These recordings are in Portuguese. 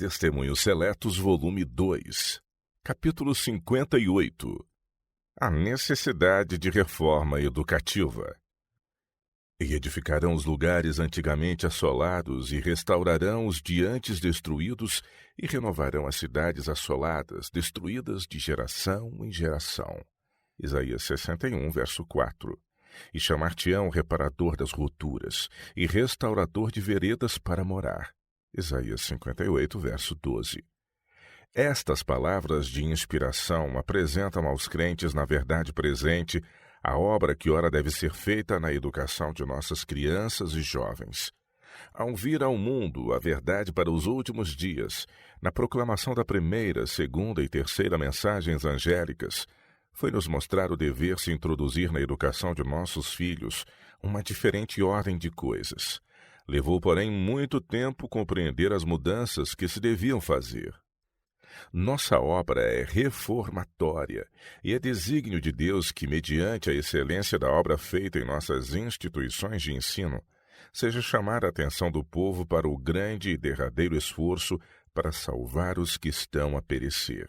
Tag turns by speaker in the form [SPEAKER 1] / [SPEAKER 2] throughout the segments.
[SPEAKER 1] Testemunhos Seletos, volume 2, capítulo 58. A necessidade de reforma educativa. E edificarão os lugares antigamente assolados, e restaurarão os de antes destruídos, e renovarão as cidades assoladas, destruídas de geração em geração. Isaías 61, verso 4. E chamar-te-ão reparador das rupturas, e restaurador de veredas para morar. Isaías 58, verso 12. Estas palavras de inspiração apresentam aos crentes na verdade presente a obra que ora deve ser feita na educação de nossas crianças e jovens. Ao vir ao mundo a verdade para os últimos dias, na proclamação da primeira, segunda e terceira mensagens angélicas, foi-nos mostrar o dever se introduzir na educação de nossos filhos uma diferente ordem de coisas. Levou, porém, muito tempo compreender as mudanças que se deviam fazer. Nossa obra é reformatória e é desígnio de Deus que, mediante a excelência da obra feita em nossas instituições de ensino, seja chamar a atenção do povo para o grande e derradeiro esforço para salvar os que estão a perecer.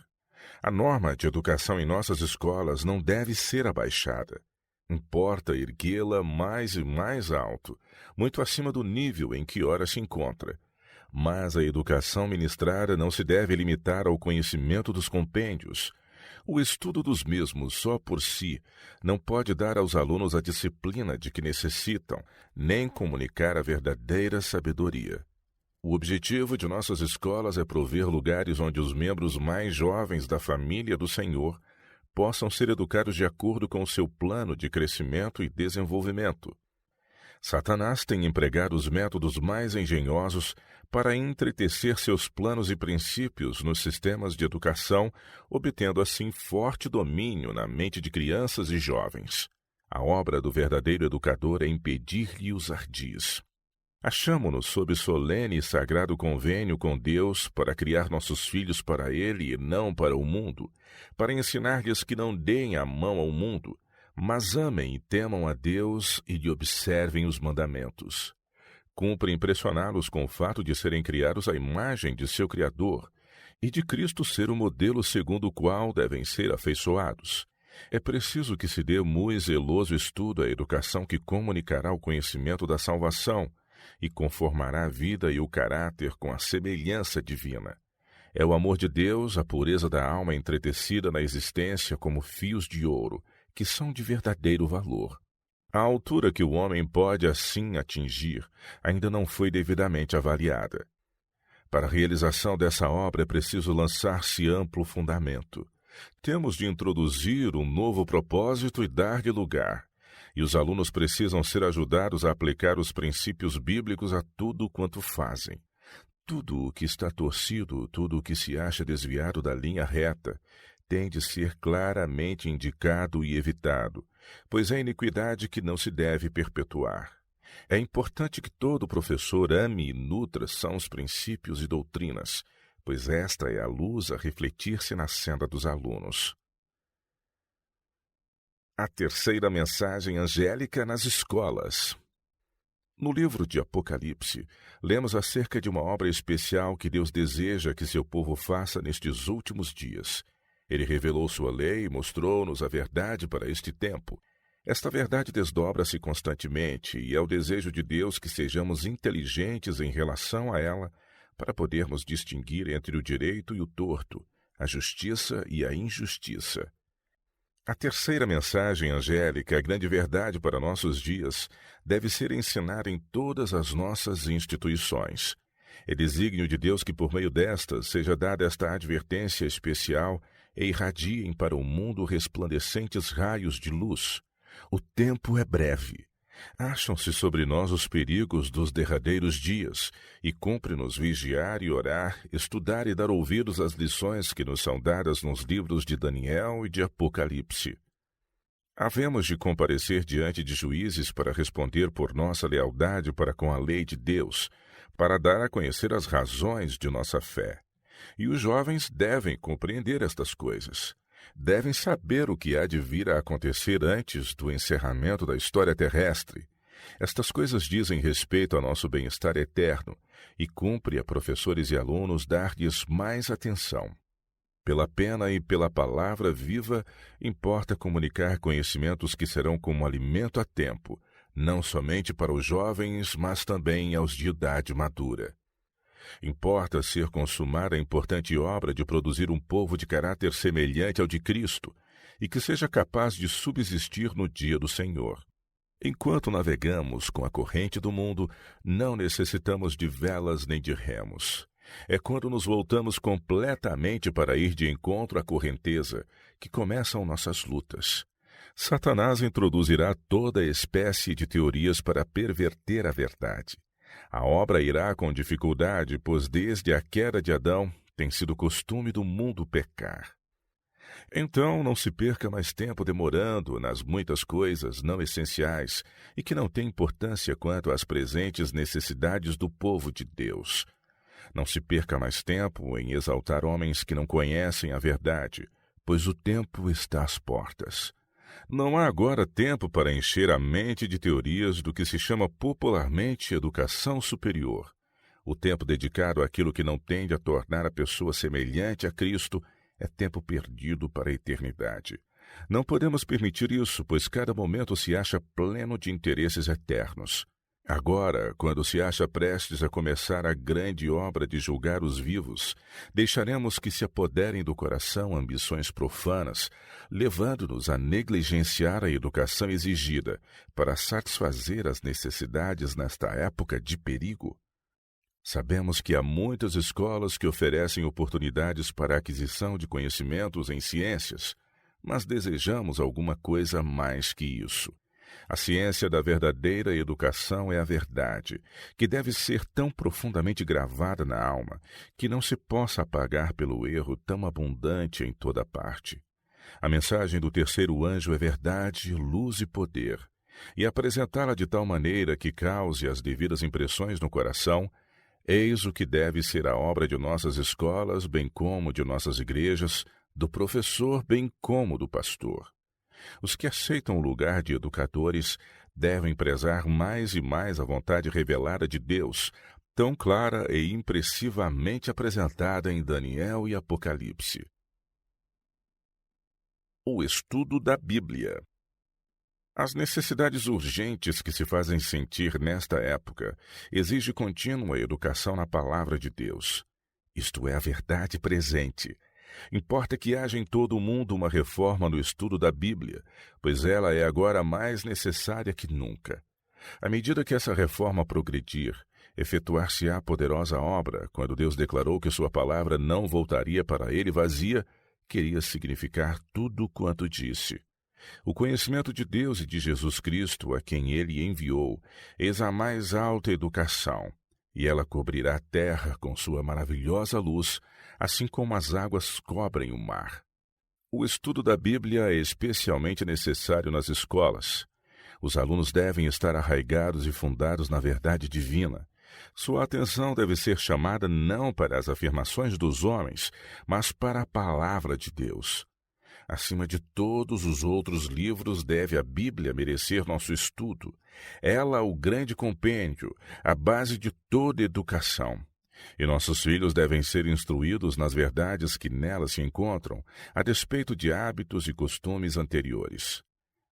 [SPEAKER 1] A norma de educação em nossas escolas não deve ser abaixada. Importa erguê-la mais e mais alto, muito acima do nível em que ora se encontra. Mas a educação ministrada não se deve limitar ao conhecimento dos compêndios. O estudo dos mesmos só por si não pode dar aos alunos a disciplina de que necessitam, nem comunicar a verdadeira sabedoria. O objetivo de nossas escolas é prover lugares onde os membros mais jovens da família do Senhor possam ser educados de acordo com o seu plano de crescimento e desenvolvimento. Satanás tem empregado os métodos mais engenhosos para entretecer seus planos e princípios nos sistemas de educação, obtendo assim forte domínio na mente de crianças e jovens. A obra do verdadeiro educador é impedir-lhe os ardis. Achamo-nos sob solene e sagrado convênio com Deus para criar nossos filhos para Ele e não para o mundo, para ensinar-lhes que não deem a mão ao mundo, mas amem e temam a Deus e lhe observem os mandamentos. Cumpre impressioná-los com o fato de serem criados à imagem de seu Criador e de Cristo ser o modelo segundo o qual devem ser afeiçoados. É preciso que se dê muito zeloso estudo à educação que comunicará o conhecimento da salvação e conformará a vida e o caráter com a semelhança divina. É o amor de Deus, a pureza da alma entretecida na existência como fios de ouro, que são de verdadeiro valor. A altura que o homem pode assim atingir ainda não foi devidamente avaliada. Para a realização dessa obra é preciso lançar-se amplo fundamento. Temos de introduzir um novo propósito e dar-lhe lugar. E os alunos precisam ser ajudados a aplicar os princípios bíblicos a tudo quanto fazem. Tudo o que está torcido, tudo o que se acha desviado da linha reta, tem de ser claramente indicado e evitado, pois é iniquidade que não se deve perpetuar. É importante que todo professor ame e nutra sãos princípios e doutrinas, pois esta é a luz a refletir-se na senda dos alunos. A terceira mensagem angélica nas escolas. No livro de Apocalipse, lemos acerca de uma obra especial que Deus deseja que seu povo faça nestes últimos dias. Ele revelou sua lei e mostrou-nos a verdade para este tempo. Esta verdade desdobra-se constantemente e é o desejo de Deus que sejamos inteligentes em relação a ela para podermos distinguir entre o direito e o torto, a justiça e a injustiça. A terceira mensagem angélica, a grande verdade para nossos dias, deve ser ensinada em todas as nossas instituições. É desígnio de Deus que por meio destas seja dada esta advertência especial e irradiem para o mundo resplandecentes raios de luz. O tempo é breve. Acham-se sobre nós os perigos dos derradeiros dias, e cumpre-nos vigiar e orar, estudar e dar ouvidos às lições que nos são dadas nos livros de Daniel e de Apocalipse. Havemos de comparecer diante de juízes para responder por nossa lealdade para com a lei de Deus, para dar a conhecer as razões de nossa fé. E os jovens devem compreender estas coisas. Devem saber o que há de vir a acontecer antes do encerramento da história terrestre. Estas coisas dizem respeito ao nosso bem-estar eterno e cumpre a professores e alunos dar-lhes mais atenção. Pela pena e pela palavra viva, importa comunicar conhecimentos que serão como alimento a tempo, não somente para os jovens, mas também aos de idade madura. Importa ser consumada a importante obra de produzir um povo de caráter semelhante ao de Cristo e que seja capaz de subsistir no dia do Senhor. Enquanto navegamos com a corrente do mundo, não necessitamos de velas nem de remos. É quando nos voltamos completamente para ir de encontro à correnteza que começam nossas lutas. Satanás introduzirá toda espécie de teorias para perverter a verdade. A obra irá com dificuldade, pois desde a queda de Adão tem sido costume do mundo pecar. Então não se perca mais tempo demorando nas muitas coisas não essenciais e que não têm importância quanto às presentes necessidades do povo de Deus. Não se perca mais tempo em exaltar homens que não conhecem a verdade, pois o tempo está às portas. Não há agora tempo para encher a mente de teorias do que se chama popularmente educação superior. O tempo dedicado àquilo que não tende a tornar a pessoa semelhante a Cristo é tempo perdido para a eternidade. Não podemos permitir isso, pois cada momento se acha pleno de interesses eternos. Agora, quando se acha prestes a começar a grande obra de julgar os vivos, deixaremos que se apoderem do coração ambições profanas, levando-nos a negligenciar a educação exigida para satisfazer as necessidades nesta época de perigo. Sabemos que há muitas escolas que oferecem oportunidades para a aquisição de conhecimentos em ciências, mas desejamos alguma coisa mais que isso. A ciência da verdadeira educação é a verdade, que deve ser tão profundamente gravada na alma que não se possa apagar pelo erro tão abundante em toda parte. A mensagem do terceiro anjo é verdade, luz e poder, e apresentá-la de tal maneira que cause as devidas impressões no coração, eis o que deve ser a obra de nossas escolas, bem como de nossas igrejas, do professor, bem como do pastor. Os que aceitam o lugar de educadores devem prezar mais e mais a vontade revelada de Deus, tão clara e impressivamente apresentada em Daniel e Apocalipse. O estudo da Bíblia. As necessidades urgentes que se fazem sentir nesta época exigem contínua educação na palavra de Deus. Isto é a verdade presente. Importa que haja em todo o mundo uma reforma no estudo da Bíblia, pois ela é agora mais necessária que nunca. À medida que essa reforma progredir, efetuar-se-á poderosa obra, quando Deus declarou que sua palavra não voltaria para ele vazia, queria significar tudo quanto disse. O conhecimento de Deus e de Jesus Cristo, a quem ele enviou, eis a mais alta educação, e ela cobrirá a terra com sua maravilhosa luz, assim como as águas cobrem o mar. O estudo da Bíblia é especialmente necessário nas escolas. Os alunos devem estar arraigados e fundados na verdade divina. Sua atenção deve ser chamada não para as afirmações dos homens, mas para a palavra de Deus. Acima de todos os outros livros, deve a Bíblia merecer nosso estudo. Ela, o grande compêndio, a base de toda educação. E nossos filhos devem ser instruídos nas verdades que nela se encontram, a despeito de hábitos e costumes anteriores.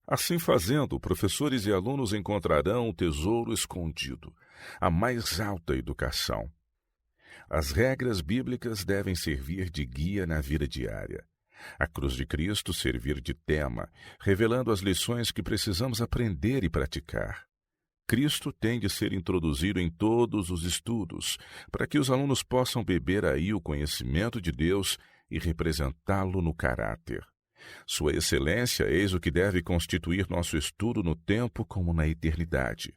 [SPEAKER 1] Assim fazendo, professores e alunos encontrarão o tesouro escondido, a mais alta educação. As regras bíblicas devem servir de guia na vida diária. A cruz de Cristo servir de tema, revelando as lições que precisamos aprender e praticar. Cristo tem de ser introduzido em todos os estudos, para que os alunos possam beber aí o conhecimento de Deus e representá-lo no caráter. Sua excelência, eis o que deve constituir nosso estudo no tempo como na eternidade.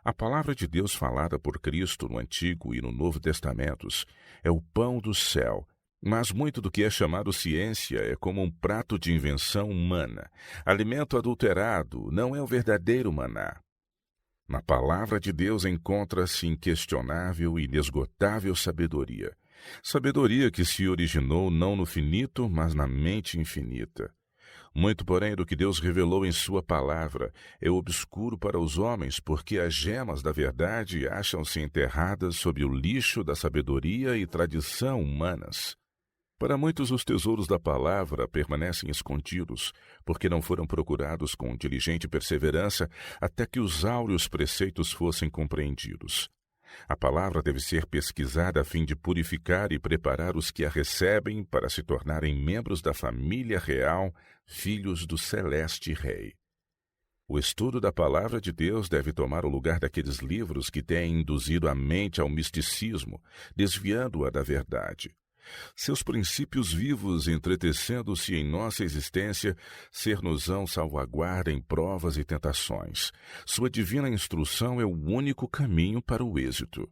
[SPEAKER 1] A palavra de Deus falada por Cristo no Antigo e no Novo Testamentos é o pão do céu, mas muito do que é chamado ciência é como um prato de invenção humana. Alimento adulterado não é o verdadeiro maná. Na palavra de Deus encontra-se inquestionável e inesgotável sabedoria. Sabedoria que se originou não no finito, mas na mente infinita. Muito, porém, do que Deus revelou em sua palavra é obscuro para os homens, porque as gemas da verdade acham-se enterradas sob o lixo da sabedoria e tradição humanas. Para muitos, os tesouros da palavra permanecem escondidos, porque não foram procurados com diligente perseverança até que os áureos preceitos fossem compreendidos. A palavra deve ser pesquisada a fim de purificar e preparar os que a recebem para se tornarem membros da família real, filhos do celeste Rei. O estudo da palavra de Deus deve tomar o lugar daqueles livros que têm induzido a mente ao misticismo, desviando-a da verdade. Seus princípios vivos, entretecendo-se em nossa existência, ser-nos-ão salvaguarda em provas e tentações. Sua divina instrução é o único caminho para o êxito.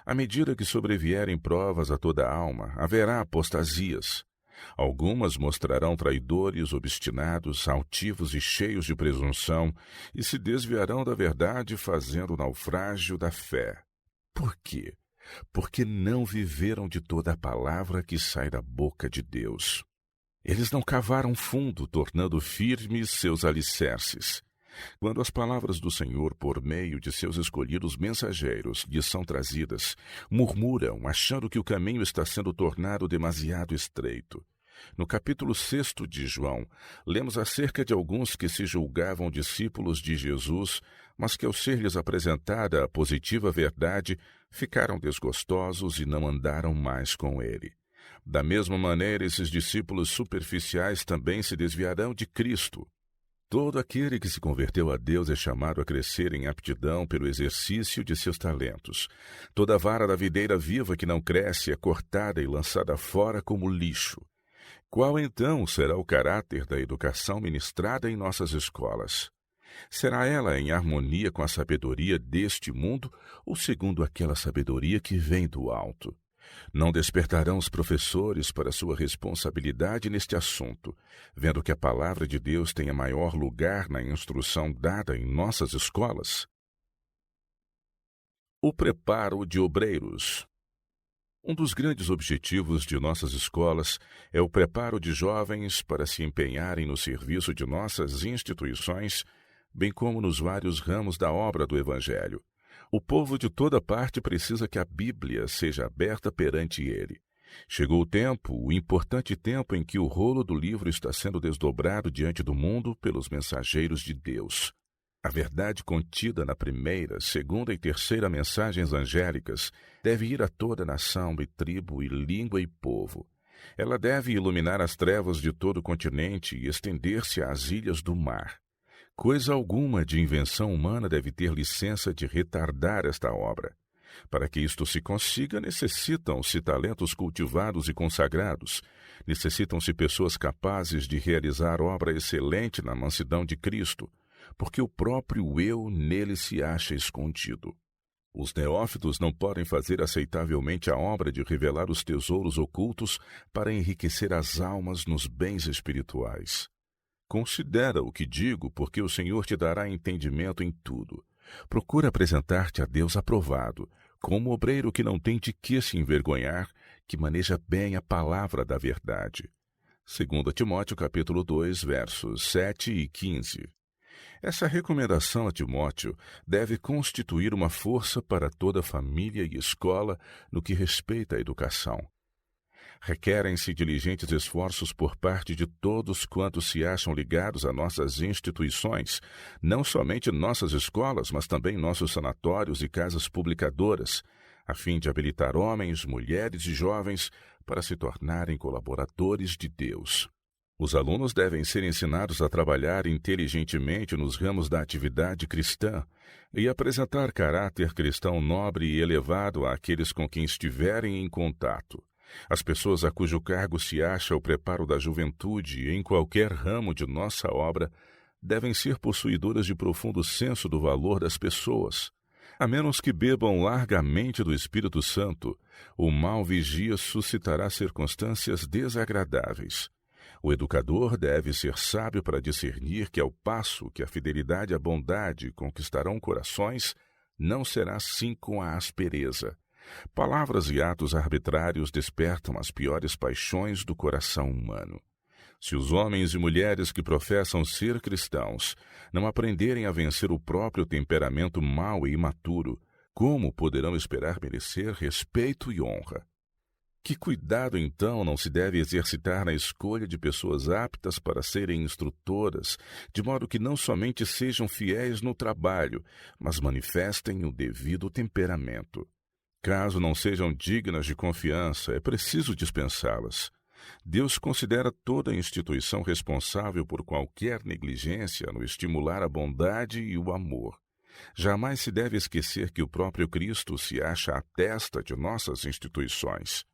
[SPEAKER 1] À medida que sobrevierem provas a toda a alma, haverá apostasias. Algumas mostrarão traidores, obstinados, altivos e cheios de presunção, e se desviarão da verdade, fazendo o naufrágio da fé. Por quê? Porque não viveram de toda a palavra que sai da boca de Deus. Eles não cavaram fundo, tornando firmes seus alicerces. Quando as palavras do Senhor, por meio de seus escolhidos mensageiros, lhes são trazidas, murmuram, achando que o caminho está sendo tornado demasiado estreito. No capítulo 6 de João, lemos acerca de alguns que se julgavam discípulos de Jesus, mas que, ao ser-lhes apresentada a positiva verdade, ficaram desgostosos e não andaram mais com ele. Da mesma maneira, esses discípulos superficiais também se desviarão de Cristo. Todo aquele que se converteu a Deus é chamado a crescer em aptidão pelo exercício de seus talentos. Toda vara da videira viva que não cresce é cortada e lançada fora como lixo. Qual, então, será o caráter da educação ministrada em nossas escolas? Será ela em harmonia com a sabedoria deste mundo ou segundo aquela sabedoria que vem do alto? Não despertarão os professores para sua responsabilidade neste assunto, vendo que a palavra de Deus tenha maior lugar na instrução dada em nossas escolas? O preparo de obreiros. Um dos grandes objetivos de nossas escolas é o preparo de jovens para se empenharem no serviço de nossas instituições, bem como nos vários ramos da obra do Evangelho. O povo de toda parte precisa que a Bíblia seja aberta perante ele. Chegou o tempo, o importante tempo em que o rolo do livro está sendo desdobrado diante do mundo pelos mensageiros de Deus. A verdade contida na primeira, segunda e terceira mensagens angélicas deve ir a toda nação e tribo e língua e povo. Ela deve iluminar as trevas de todo o continente e estender-se às ilhas do mar. Coisa alguma de invenção humana deve ter licença de retardar esta obra. Para que isto se consiga, necessitam-se talentos cultivados e consagrados, necessitam-se pessoas capazes de realizar obra excelente na mansidão de Cristo, porque o próprio eu nele se acha escondido. Os neófitos não podem fazer aceitavelmente a obra de revelar os tesouros ocultos para enriquecer as almas nos bens espirituais. Considera o que digo, porque o Senhor te dará entendimento em tudo. Procura apresentar-te a Deus aprovado, como obreiro que não tem de que se envergonhar, que maneja bem a palavra da verdade. 2 Timóteo capítulo 2, versos 7 e 15. Essa recomendação a Timóteo deve constituir uma força para toda a família e escola no que respeita à educação. Requerem-se diligentes esforços por parte de todos quantos se acham ligados a nossas instituições, não somente nossas escolas, mas também nossos sanatórios e casas publicadoras, a fim de habilitar homens, mulheres e jovens para se tornarem colaboradores de Deus. Os alunos devem ser ensinados a trabalhar inteligentemente nos ramos da atividade cristã e apresentar caráter cristão nobre e elevado àqueles com quem estiverem em contato. As pessoas a cujo cargo se acha o preparo da juventude em qualquer ramo de nossa obra devem ser possuidoras de profundo senso do valor das pessoas. A menos que bebam largamente do Espírito Santo, o mau vigia suscitará circunstâncias desagradáveis. O educador deve ser sábio para discernir que, ao passo que a fidelidade e a bondade conquistarão corações, não será assim com a aspereza. Palavras e atos arbitrários despertam as piores paixões do coração humano. Se os homens e mulheres que professam ser cristãos não aprenderem a vencer o próprio temperamento mau e imaturo, como poderão esperar merecer respeito e honra? Que cuidado, então, não se deve exercitar na escolha de pessoas aptas para serem instrutoras, de modo que não somente sejam fiéis no trabalho, mas manifestem o devido temperamento. Caso não sejam dignas de confiança, é preciso dispensá-las. Deus considera toda instituição responsável por qualquer negligência no estimular a bondade e o amor. Jamais se deve esquecer que o próprio Cristo se acha à testa de nossas instituições.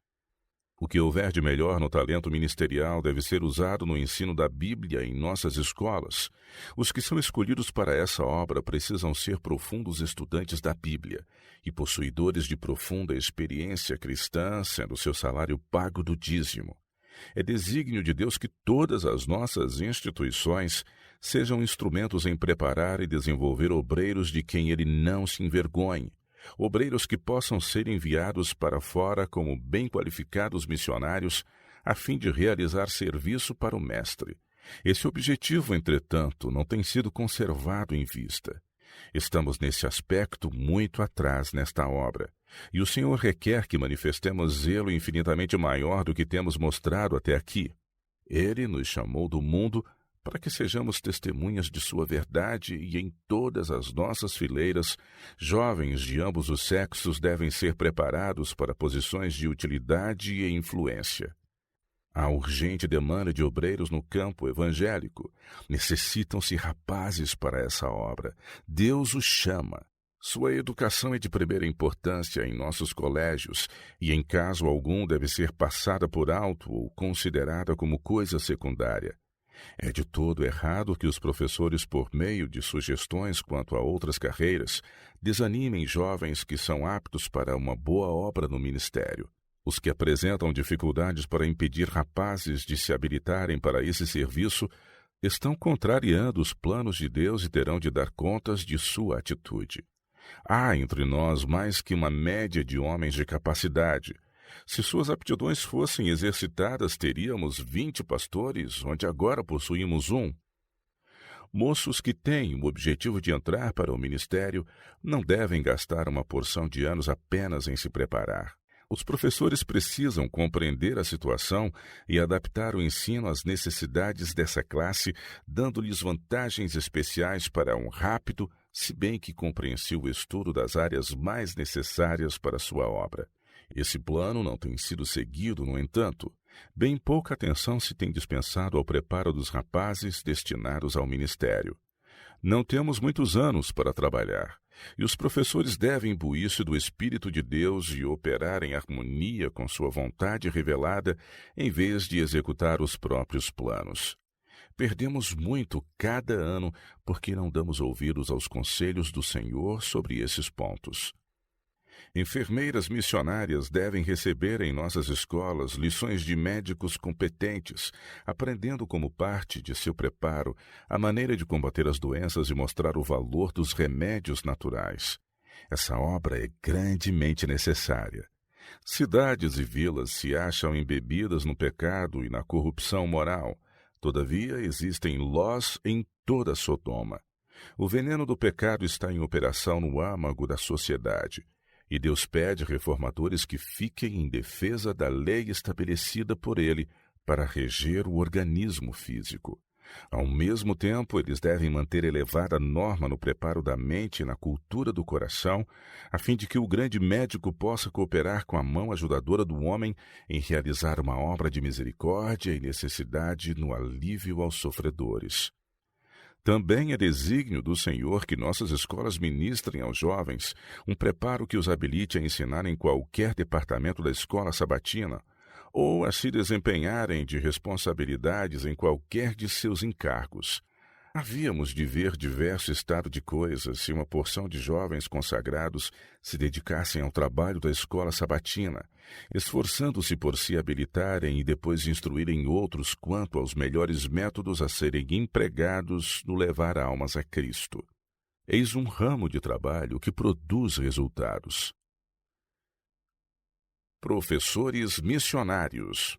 [SPEAKER 1] O que houver de melhor no talento ministerial deve ser usado no ensino da Bíblia em nossas escolas. Os que são escolhidos para essa obra precisam ser profundos estudantes da Bíblia e possuidores de profunda experiência cristã, sendo seu salário pago do dízimo. É desígnio de Deus que todas as nossas instituições sejam instrumentos em preparar e desenvolver obreiros de quem Ele não se envergonhe. Obreiros que possam ser enviados para fora como bem qualificados missionários, a fim de realizar serviço para o Mestre. Esse objetivo, entretanto, não tem sido conservado em vista. Estamos nesse aspecto muito atrás nesta obra, e o Senhor requer que manifestemos zelo infinitamente maior do que temos mostrado até aqui. Ele nos chamou do mundo para que sejamos testemunhas de sua verdade e em todas as nossas fileiras, jovens de ambos os sexos devem ser preparados para posições de utilidade e influência. Há urgente demanda de obreiros no campo evangélico. Necessitam-se rapazes para essa obra. Deus os chama. Sua educação é de primeira importância em nossos colégios e, em caso algum, deve ser passada por alto ou considerada como coisa secundária. É de todo errado que os professores, por meio de sugestões quanto a outras carreiras, desanimem jovens que são aptos para uma boa obra no ministério. Os que apresentam dificuldades para impedir rapazes de se habilitarem para esse serviço estão contrariando os planos de Deus e terão de dar contas de sua atitude. Há entre nós mais que uma média de homens de capacidade. Se suas aptidões fossem exercitadas, teríamos 20 pastores, onde agora possuímos um. Moços que têm o objetivo de entrar para o ministério não devem gastar uma porção de anos apenas em se preparar. Os professores precisam compreender a situação e adaptar o ensino às necessidades dessa classe, dando-lhes vantagens especiais para um rápido, se bem que compreensivo estudo das áreas mais necessárias para sua obra. Esse plano não tem sido seguido, no entanto. Bem pouca atenção se tem dispensado ao preparo dos rapazes destinados ao ministério. Não temos muitos anos para trabalhar, e os professores devem imbuir-se do Espírito de Deus e operar em harmonia com sua vontade revelada, em vez de executar os próprios planos. Perdemos muito cada ano porque não damos ouvidos aos conselhos do Senhor sobre esses pontos. Enfermeiras missionárias devem receber em nossas escolas lições de médicos competentes, aprendendo como parte de seu preparo a maneira de combater as doenças e mostrar o valor dos remédios naturais. Essa obra é grandemente necessária. Cidades e vilas se acham embebidas no pecado e na corrupção moral. Todavia, existem lós em toda Sodoma. O veneno do pecado está em operação no âmago da sociedade. E Deus pede reformadores que fiquem em defesa da lei estabelecida por Ele para reger o organismo físico. Ao mesmo tempo, eles devem manter elevada norma no preparo da mente e na cultura do coração, a fim de que o grande médico possa cooperar com a mão ajudadora do homem em realizar uma obra de misericórdia e necessidade no alívio aos sofredores. Também é desígnio do Senhor que nossas escolas ministrem aos jovens um preparo que os habilite a ensinar em qualquer departamento da escola sabatina ou a se desempenharem de responsabilidades em qualquer de seus encargos. Havíamos de ver diverso estado de coisas se uma porção de jovens consagrados se dedicassem ao trabalho da escola sabatina, esforçando-se por se habilitarem e depois instruírem outros quanto aos melhores métodos a serem empregados no levar almas a Cristo. Eis um ramo de trabalho que produz resultados. Professores missionários.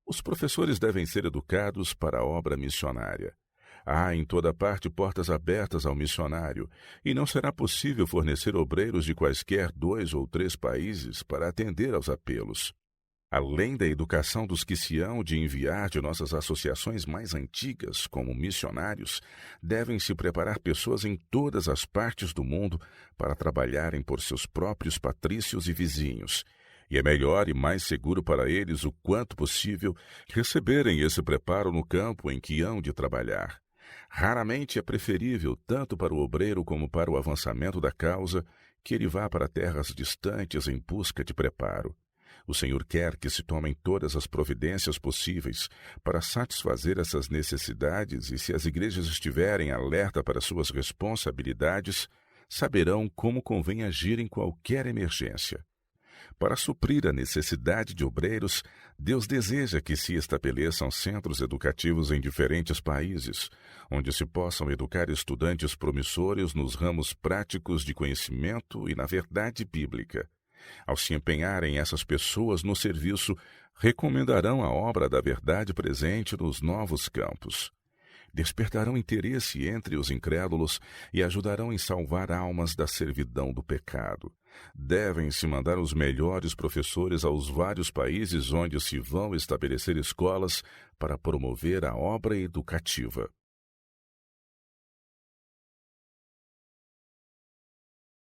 [SPEAKER 1] Os professores devem ser educados para a obra missionária. Há em toda parte portas abertas ao missionário, e não será possível fornecer obreiros de quaisquer 2 ou 3 países para atender aos apelos. Além da educação dos que se hão de enviar de nossas associações mais antigas como missionários, devem se preparar pessoas em todas as partes do mundo para trabalharem por seus próprios patrícios e vizinhos. E é melhor e mais seguro para eles, o quanto possível, receberem esse preparo no campo em que hão de trabalhar. Raramente é preferível, tanto para o obreiro como para o avançamento da causa, que ele vá para terras distantes em busca de preparo. O Senhor quer que se tomem todas as providências possíveis para satisfazer essas necessidades, e se as igrejas estiverem alerta para suas responsabilidades, saberão como convém agir em qualquer emergência. Para suprir a necessidade de obreiros, Deus deseja que se estabeleçam centros educativos em diferentes países, onde se possam educar estudantes promissores nos ramos práticos de conhecimento e na verdade bíblica. Ao se empenharem essas pessoas no serviço, recomendarão a obra da verdade presente nos novos campos. Despertarão interesse entre os incrédulos e ajudarão em salvar almas da servidão do pecado. Devem-se mandar os melhores professores aos vários países onde se vão estabelecer escolas para promover a obra educativa.